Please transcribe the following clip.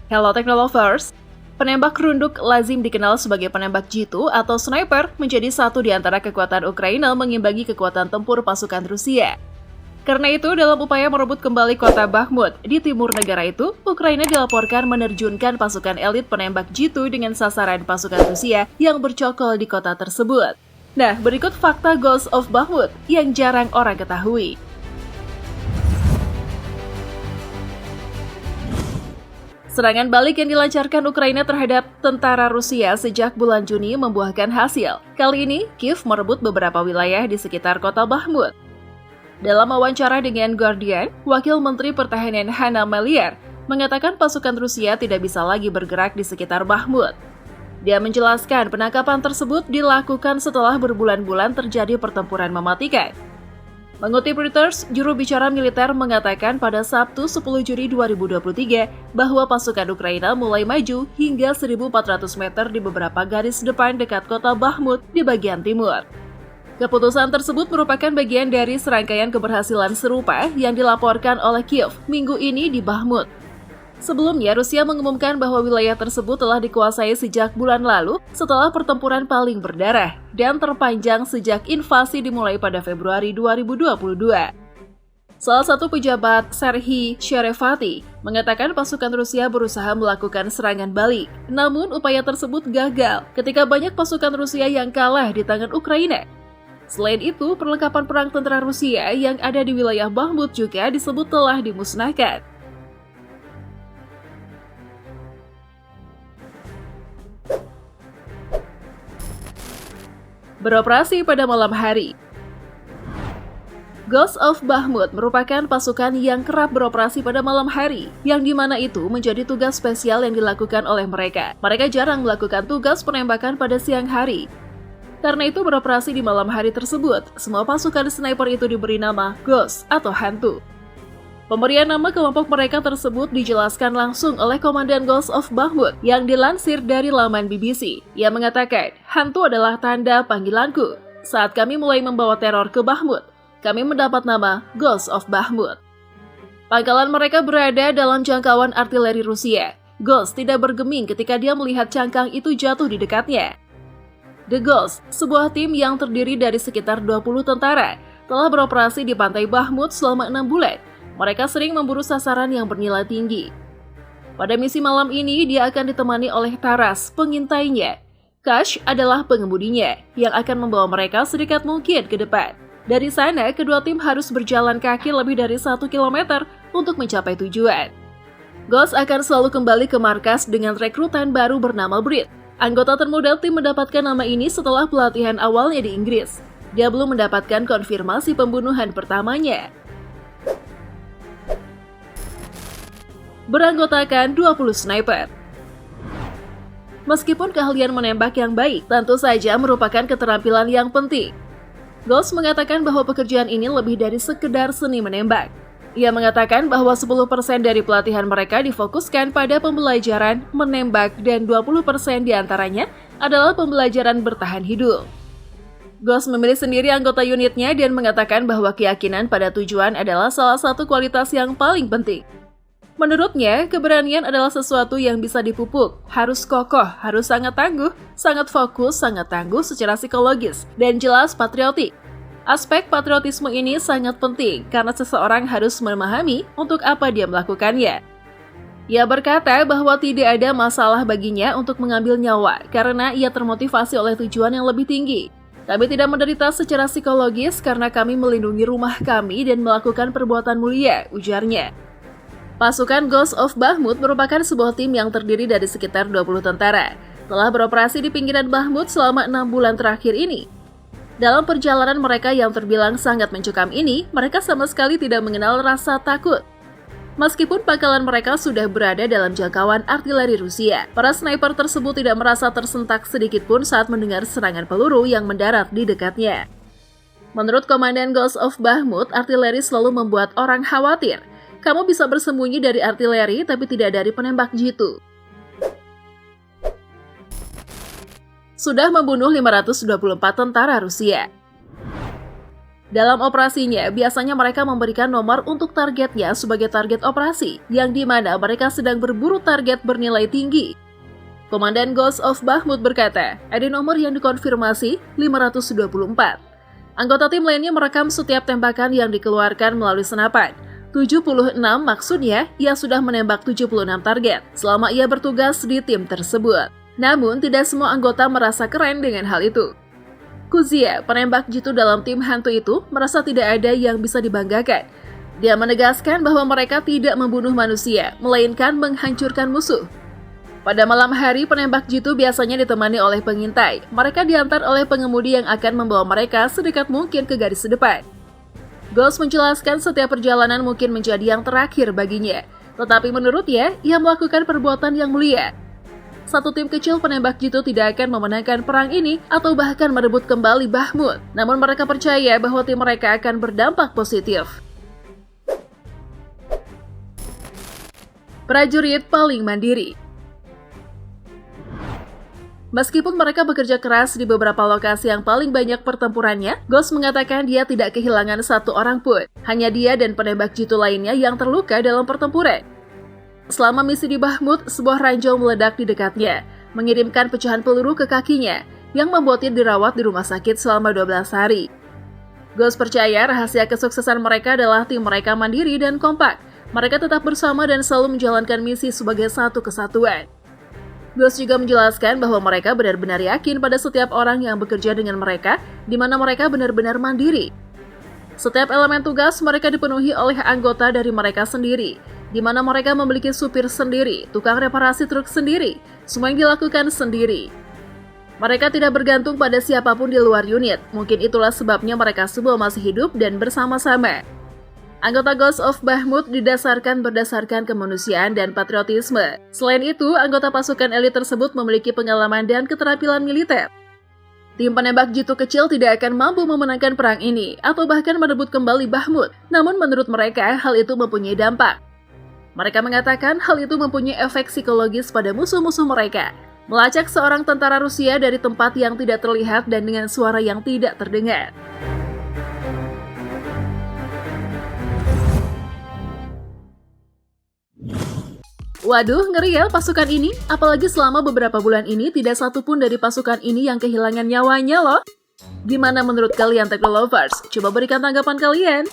Hello Technolovers! Penembak runduk lazim dikenal sebagai penembak jitu atau sniper menjadi satu di antara kekuatan Ukraina mengimbangi kekuatan tempur pasukan Rusia. Karena itu, dalam upaya merebut kembali kota Bakhmut di timur negara itu, Ukraina dilaporkan menerjunkan pasukan elit penembak jitu dengan sasaran pasukan Rusia yang bercokol di kota tersebut. Nah, berikut fakta Ghost of Bakhmut yang jarang orang ketahui. Serangan balik yang dilancarkan Ukraina terhadap tentara Rusia sejak bulan Juni membuahkan hasil. Kali ini, Kiev merebut beberapa wilayah di sekitar kota Bakhmut. Dalam wawancara dengan Guardian, Wakil Menteri Pertahanan Hanna Maliar mengatakan pasukan Rusia tidak bisa lagi bergerak di sekitar Bakhmut. Dia menjelaskan penangkapan tersebut dilakukan setelah berbulan-bulan terjadi pertempuran mematikan. Mengutip Reuters, juru bicara militer mengatakan pada Sabtu 10 Juni 2023 bahwa pasukan Ukraina mulai maju hingga 1.400 meter di beberapa garis depan dekat kota Bakhmut di bagian timur. Keputusan tersebut merupakan bagian dari serangkaian keberhasilan serupa yang dilaporkan oleh Kiev minggu ini di Bakhmut. Sebelumnya, Rusia mengumumkan bahwa wilayah tersebut telah dikuasai sejak bulan lalu setelah pertempuran paling berdarah dan terpanjang sejak invasi dimulai pada Februari 2022. Salah satu pejabat, Serhiy Sherevati, mengatakan pasukan Rusia berusaha melakukan serangan balik. Namun, upaya tersebut gagal ketika banyak pasukan Rusia yang kalah di tangan Ukraina. Selain itu, perlengkapan perang tentara Rusia yang ada di wilayah Bakhmut juga disebut telah dimusnahkan. Beroperasi pada malam hari. Ghost of Bakhmut merupakan pasukan yang kerap beroperasi pada malam hari, yang dimana itu menjadi tugas spesial yang dilakukan oleh mereka. Mereka jarang melakukan tugas penembakan pada siang hari. Karena itu beroperasi di malam hari tersebut, semua pasukan sniper itu diberi nama Ghost atau Hantu. Pemberian nama kelompok mereka tersebut dijelaskan langsung oleh Komandan Ghost of Bakhmut yang dilansir dari laman BBC. Ia mengatakan, hantu adalah tanda panggilanku. Saat kami mulai membawa teror ke Bakhmut, kami mendapat nama Ghost of Bakhmut. Pangkalan mereka berada dalam jangkauan artileri Rusia. Ghost tidak bergeming ketika dia melihat cangkang itu jatuh di dekatnya. The Ghost, sebuah tim yang terdiri dari sekitar 20 tentara, telah beroperasi di pantai Bakhmut selama 6 bulan. Mereka sering memburu sasaran yang bernilai tinggi. Pada misi malam ini, dia akan ditemani oleh Taras, pengintainya. Kash adalah pengemudinya, yang akan membawa mereka sedekat mungkin ke depan. Dari sana, kedua tim harus berjalan kaki lebih dari 1 km untuk mencapai tujuan. Ghost akan selalu kembali ke markas dengan rekrutan baru bernama Brit. Anggota termuda tim mendapatkan nama ini setelah pelatihan awalnya di Inggris. Dia belum mendapatkan konfirmasi pembunuhan pertamanya. Beranggotakan 20 sniper. Meskipun keahlian menembak yang baik tentu saja merupakan keterampilan yang penting, Ghost mengatakan bahwa pekerjaan ini lebih dari sekedar seni menembak. Ia mengatakan bahwa 10% dari pelatihan mereka difokuskan pada pembelajaran menembak dan 20% diantaranya adalah pembelajaran bertahan hidup. Ghost memilih sendiri anggota unitnya dan mengatakan bahwa keyakinan pada tujuan adalah salah satu kualitas yang paling penting. Menurutnya, keberanian adalah sesuatu yang bisa dipupuk, harus kokoh, harus sangat tangguh, sangat fokus, sangat tangguh secara psikologis, dan jelas patriotik. Aspek patriotisme ini sangat penting karena seseorang harus memahami untuk apa dia melakukannya. Ia berkata bahwa tidak ada masalah baginya untuk mengambil nyawa karena ia termotivasi oleh tujuan yang lebih tinggi. Kami tidak menderita secara psikologis karena kami melindungi rumah kami dan melakukan perbuatan mulia, ujarnya. Pasukan Ghost of Bakhmut merupakan sebuah tim yang terdiri dari sekitar 20 tentara. Telah beroperasi di pinggiran Bakhmut selama 6 bulan terakhir ini. Dalam perjalanan mereka yang terbilang sangat mencekam ini, mereka sama sekali tidak mengenal rasa takut. Meskipun pangkalan mereka sudah berada dalam jangkauan artileri Rusia, para sniper tersebut tidak merasa tersentak sedikit pun saat mendengar serangan peluru yang mendarat di dekatnya. Menurut Komandan Ghost of Bakhmut, artileri selalu membuat orang khawatir. Kamu bisa bersembunyi dari artileri tapi tidak dari penembak jitu. Sudah membunuh 524 tentara Rusia. Dalam operasinya, biasanya mereka memberikan nomor untuk targetnya sebagai target operasi, yang dimana mereka sedang berburu target bernilai tinggi. Komandan Ghost of Bakhmut berkata, ada nomor yang dikonfirmasi 524. Anggota tim lainnya merekam setiap tembakan yang dikeluarkan melalui senapan. 76 maksudnya, ia sudah menembak 76 target selama ia bertugas di tim tersebut. Namun, tidak semua anggota merasa keren dengan hal itu. Kuzia, penembak jitu dalam tim hantu itu, merasa tidak ada yang bisa dibanggakan. Dia menegaskan bahwa mereka tidak membunuh manusia, melainkan menghancurkan musuh. Pada malam hari, penembak jitu biasanya ditemani oleh pengintai. Mereka diantar oleh pengemudi yang akan membawa mereka sedekat mungkin ke garis depan. Ghost menjelaskan setiap perjalanan mungkin menjadi yang terakhir baginya. Tetapi menurutnya, ia melakukan perbuatan yang mulia. Satu tim kecil penembak jitu tidak akan memenangkan perang ini atau bahkan merebut kembali Bakhmut. Namun mereka percaya bahwa tim mereka akan berdampak positif. Prajurit paling mandiri. Meskipun mereka bekerja keras di beberapa lokasi yang paling banyak pertempurannya, Ghost mengatakan dia tidak kehilangan satu orang pun. Hanya dia dan penembak jitu lainnya yang terluka dalam pertempuran. Selama misi di Bakhmut, sebuah ranjau meledak di dekatnya, mengirimkan pecahan peluru ke kakinya, yang membuatnya dirawat di rumah sakit selama 12 hari. Ghost percaya rahasia kesuksesan mereka adalah tim mereka mandiri dan kompak. Mereka tetap bersama dan selalu menjalankan misi sebagai satu kesatuan. Ghost juga menjelaskan bahwa mereka benar-benar yakin pada setiap orang yang bekerja dengan mereka, di mana mereka benar-benar mandiri. Setiap elemen tugas mereka dipenuhi oleh anggota dari mereka sendiri, di mana mereka memiliki supir sendiri, tukang reparasi truk sendiri, semua yang dilakukan sendiri. Mereka tidak bergantung pada siapapun di luar unit, mungkin itulah sebabnya mereka semua masih hidup dan bersama-sama. Anggota Ghost of Bakhmut berdasarkan kemanusiaan dan patriotisme. Selain itu, anggota pasukan elit tersebut memiliki pengalaman dan keterampilan militer. Tim penembak jitu kecil tidak akan mampu memenangkan perang ini, atau bahkan merebut kembali Bakhmut. Namun menurut mereka, hal itu mempunyai dampak. Mereka mengatakan hal itu mempunyai efek psikologis pada musuh-musuh mereka. Melacak seorang tentara Rusia dari tempat yang tidak terlihat dan dengan suara yang tidak terdengar. Waduh, ngeri ya pasukan ini. Apalagi selama beberapa bulan ini tidak satupun dari pasukan ini yang kehilangan nyawanya loh. Gimana menurut kalian Teknolovers? Coba berikan tanggapan kalian.